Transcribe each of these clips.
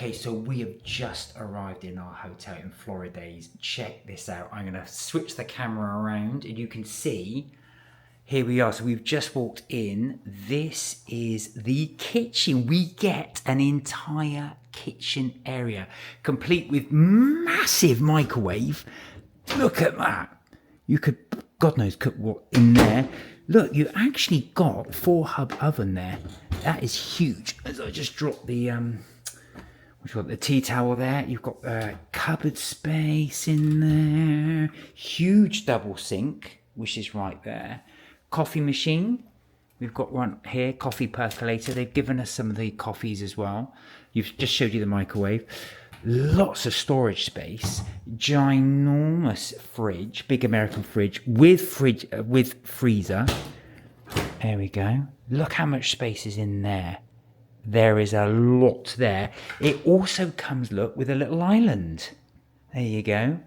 Okay, so we have just arrived in our hotel in Floridays. Check this out. I'm going to switch the camera around and you can see, here we are. So we've just walked in. This is the kitchen. We get an entire kitchen area, complete with massive microwave. Look at that. You could, God knows, cook what in there. Look, you actually got 4-hub oven there. That is huge. As I just dropped the the tea towel there. You've got cupboard space in there. Huge double sink, which is right there. Coffee machine. We've got one here, coffee percolator. They've given us some of the coffees as well. You've just showed you the microwave. Lots of storage space. Ginormous fridge, big American fridge with freezer. There we go. Look how much space is in there. There is a lot there. It also comes, look, with a little island. There you go.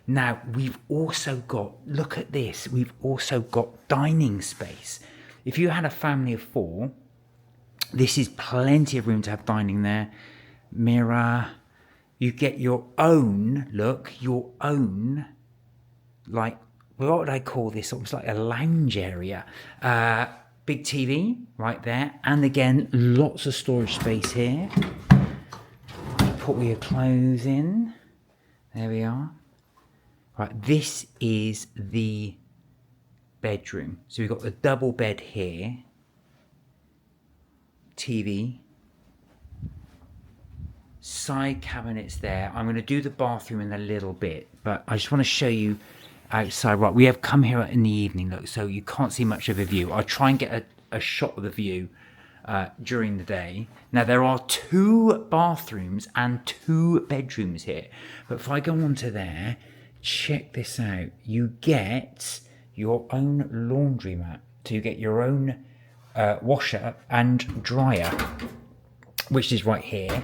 Now, we've also got, look at this, we've also got dining space. If you had a family of 4, this is plenty of room to have dining there. Mirror. You get your own, look, your own, like, what would I call this? Almost like a lounge area. Big TV right there. And again, lots of storage space here. Put all your clothes in. There we are. Right, this is the bedroom. So we've got the double bed here. TV. Side cabinets there. I'm going to do the bathroom in a little bit, but I just want to show you outside. Right, we have come here in the evening, look, so you can't see much of a view. I'll try and get a shot of the view during the day. Now, there are 2 bathrooms and 2 bedrooms here, but if I go on to there, check this out. You get your own laundromat. So you get your own washer and dryer, which is right here.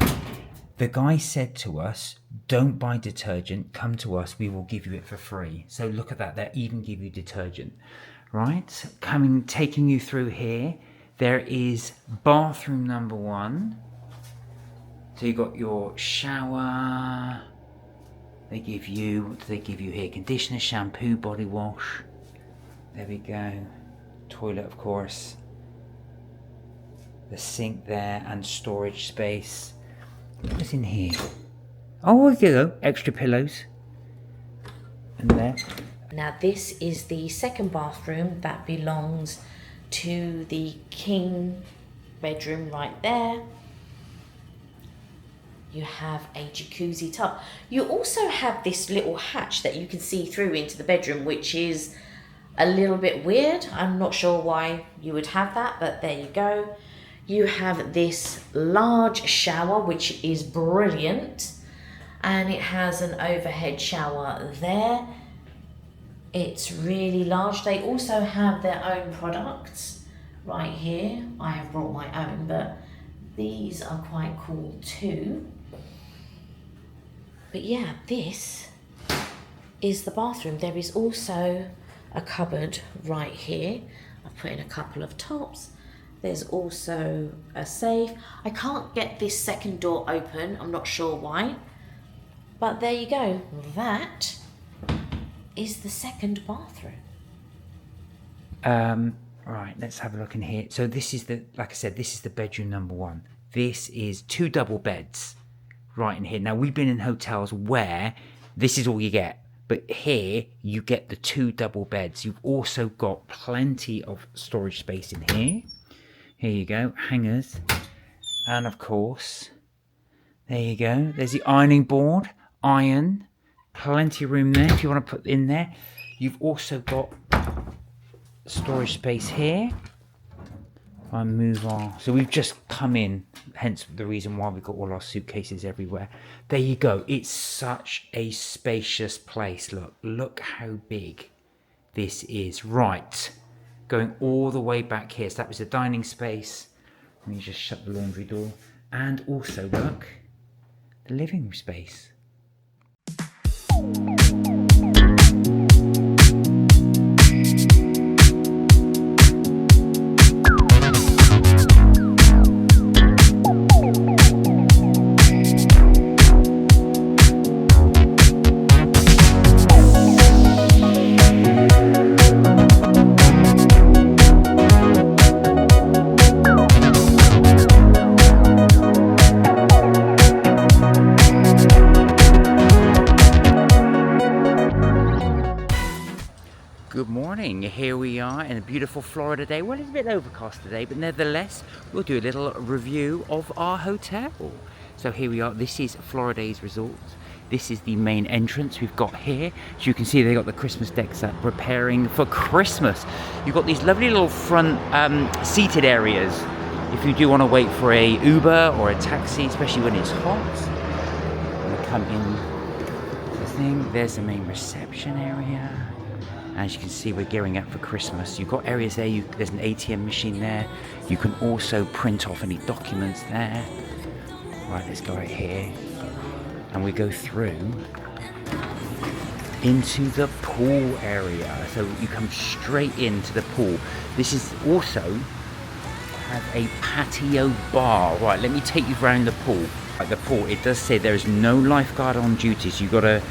The guy said to us, don't buy detergent, come to us, we will give you it for free. So look at that, they even give you detergent, right? Taking you through here, there is bathroom number 1. So you've got your shower. They give you, what do they give you here? Conditioner, shampoo, body wash. There we go. Toilet, of course. The sink there and storage space. What's in here? Oh, there you go. Extra pillows. And there. Now this is the second bathroom that belongs to the king bedroom right there. You have a jacuzzi tub. You also have this little hatch that you can see through into the bedroom, which is a little bit weird. I'm not sure why you would have that, but there you go. You have this large shower, which is brilliant. And it has an overhead shower there. It's really large. They also have their own products right here. I have brought my own, but these are quite cool too. But yeah, this is the bathroom. There is also a cupboard right here. I've put in a couple of tops. There's also a safe. I can't get this second door open. I'm not sure why. But there you go. That is the second bathroom. Right, let's have a look in here. So this is like I said, this is the bedroom number 1. This is 2 double beds right in here. Now, we've been in hotels where this is all you get. But here, you get the 2 double beds. You've also got plenty of storage space in here. Here you go, hangers. And of course, there you go. There's the ironing board, iron. Plenty of room there if you want to put in there. You've also got storage space here. If I move on. So we've just come in, hence the reason why we've got all our suitcases everywhere. There you go. It's such a spacious place. Look how big this is. Right. Going all the way back here. So that was the dining space. Let me just shut the laundry door. And also, look, the living room space. California. Here we are in a beautiful Florida day. Well, it's a bit overcast today, but nevertheless, we'll do a little review of our hotel. So here we are. This is Floridays Resort. This is the main entrance we've got here. As you can see, they got the Christmas decks up, preparing for Christmas. You've got these lovely little front seated areas. If you do want to wait for a Uber or a taxi, especially when it's hot, you come in. There's the main reception area. As you can see, we're gearing up for Christmas. You've got areas there. There's an ATM machine there. You can also print off any documents there. Right, let's go right here. And we go through into the pool area. So you come straight into the pool. This is also have a patio bar. Right, let me take you around the pool. At the pool, it does say there is no lifeguard on duty, so you've got to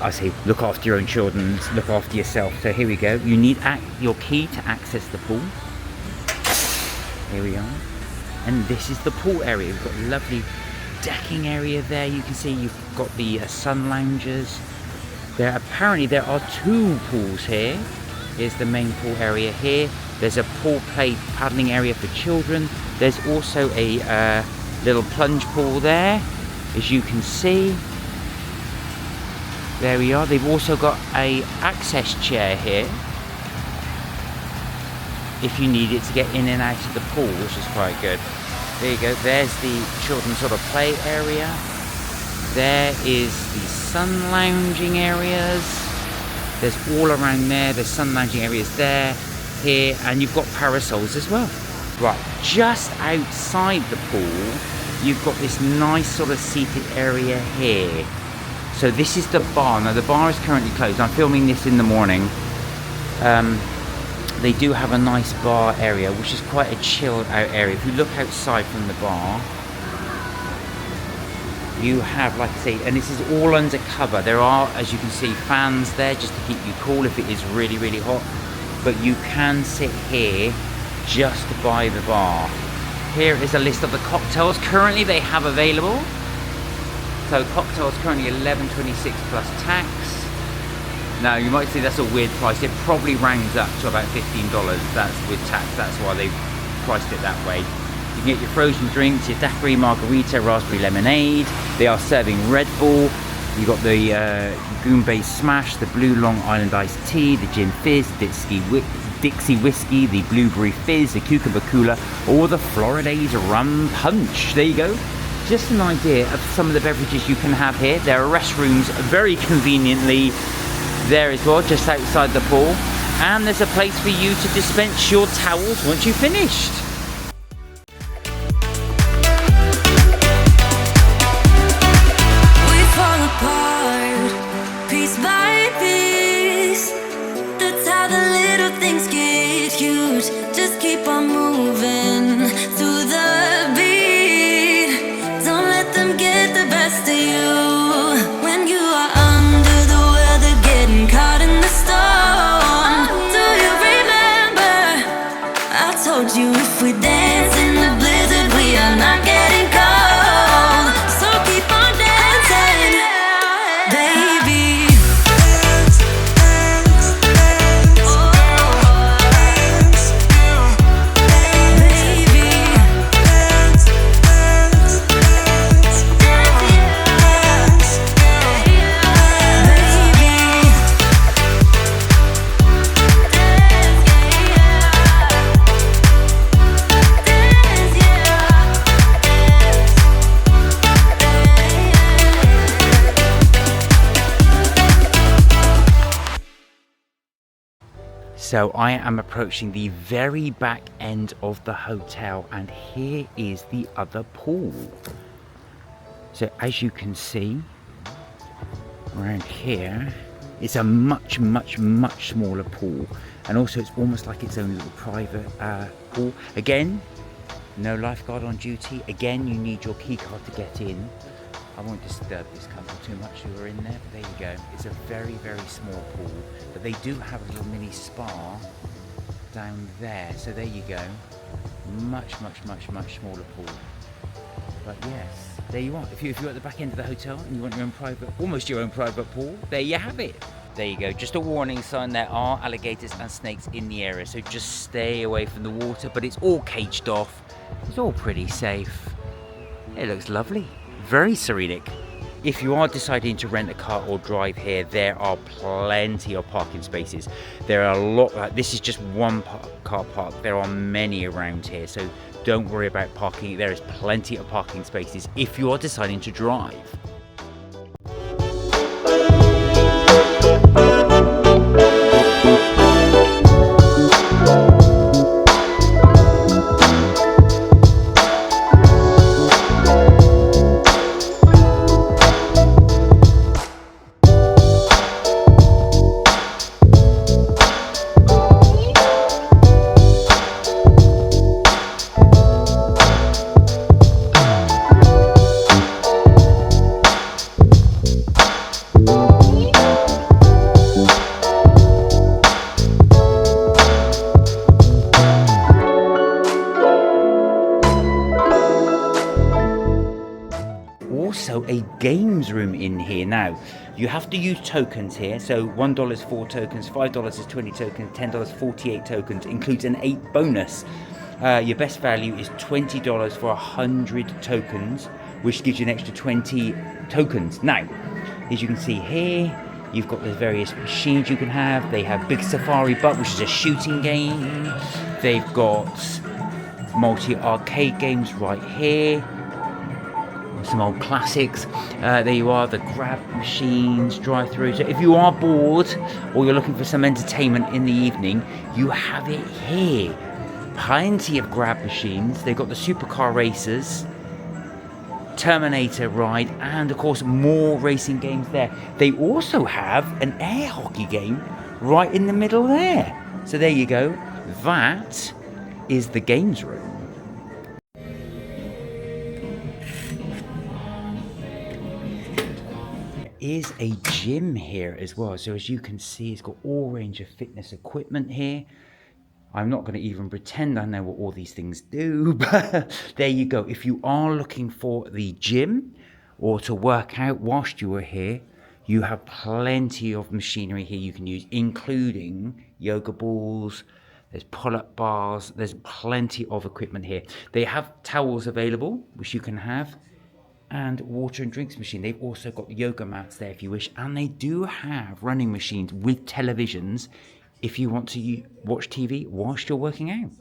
I say look after your own children, look after yourself. So here we go. You need your key to access the pool. Here we are. And this is the pool area. We've got a lovely decking area there. You can see you've got the sun loungers. Apparently there are 2 pools here. Here's the main pool area here. There's a pool play paddling area for children. There's also a little plunge pool there, as you can see. There we are. They've also got a access chair here if you need it to get in and out of the pool, which is quite good. There you go. There's the children's sort of play area. There is the sun lounging areas. There's all around there. There's sun lounging areas there, here, and you've got parasols as well. Right, just outside the pool, you've got this nice sort of seated area here. So this is the bar. Now the bar is currently closed. I'm filming this in the morning. They do have a nice bar area, which is quite a chilled out area. If you look outside from the bar, you have, like I say, and this is all under cover. There are, as you can see, fans there just to keep you cool if it is really, really hot. But you can sit here just by the bar. Here is a list of the cocktails currently they have available. So cocktails currently $11.26 plus tax. Now you might say that's a weird price. It probably rounds up to about $15. That's with tax. That's why they've priced it that way. You can get your frozen drinks, your daiquiri margarita, raspberry lemonade. They are serving Red Bull. You've got the Goombay Smash, the Blue Long Island Iced Tea, the Gin Fizz, Dixie Whiskey, the Blueberry Fizz, the Cucumber Cooler, or the Floridays Rum Punch. There you go. Just an idea of some of the beverages you can have here. There are restrooms very conveniently there as well, just outside the pool. And there's a place for you to dispense your towels once you've finished. We fall apart, piece by piece. That's how the little things get huge. Just keep on moving through the beat. Don't let them get the best of you. When you are under the weather, getting caught in the storm. Do you remember? I told you if we dance in the blizzard, we are not getting cold. So keep on dancing, baby. So I am approaching the very back end of the hotel, and here is the other pool. So as you can see around here, it's a much smaller pool, and also it's almost like its own little private pool. Again, no lifeguard on duty. Again, you need your key card to get in. I won't disturb this couple too much who are in there, but there you go. It's a very small pool, but they do have a little mini spa down there. So there you go. Much smaller pool. But yes, there you are. If you're at the back end of the hotel and you want your own private, almost your own private pool, there you have it. There you go, just a warning sign, there are alligators and snakes in the area, so just stay away from the water, but it's all caged off. It's all pretty safe. It looks lovely, very serenic. If you are deciding to rent a car or drive here, there are plenty of parking spaces. There are a lot, this is just one car park, there are many around here, so don't worry about parking. There is plenty of parking spaces if you are deciding to drive. Also a games room in here. Now you have to use tokens here, so $1 is 4 tokens, $5 is 20 tokens, $10 48 tokens, includes an 8 bonus. Your best value is $20 for 100 tokens, which gives you an extra 20 tokens. Now, as you can see here, you've got the various machines you can have. They have Big Safari Butt, which is a shooting game. They've got multi-arcade games right here. Some old classics. There you are, the grab machines, drive-through. So if you are bored or you're looking for some entertainment in the evening, you have it here. Plenty of grab machines. They've got the supercar racers, Terminator ride, and of course more racing games there. They also have an air hockey game right in the middle there. So there you go. That is the games room. Is a gym here as well, so as you can see, it's got all range of fitness equipment here. I'm not going to even pretend I know what all these things do, but there you go. If you are looking for the gym or to work out whilst you are here, you have plenty of machinery here you can use, including yoga balls, there's pull-up bars, there's plenty of equipment here. They have towels available, which you can have, and water and drinks machine. They've also got yoga mats there if you wish, and they do have running machines with televisions if you want to watch TV whilst you're working out.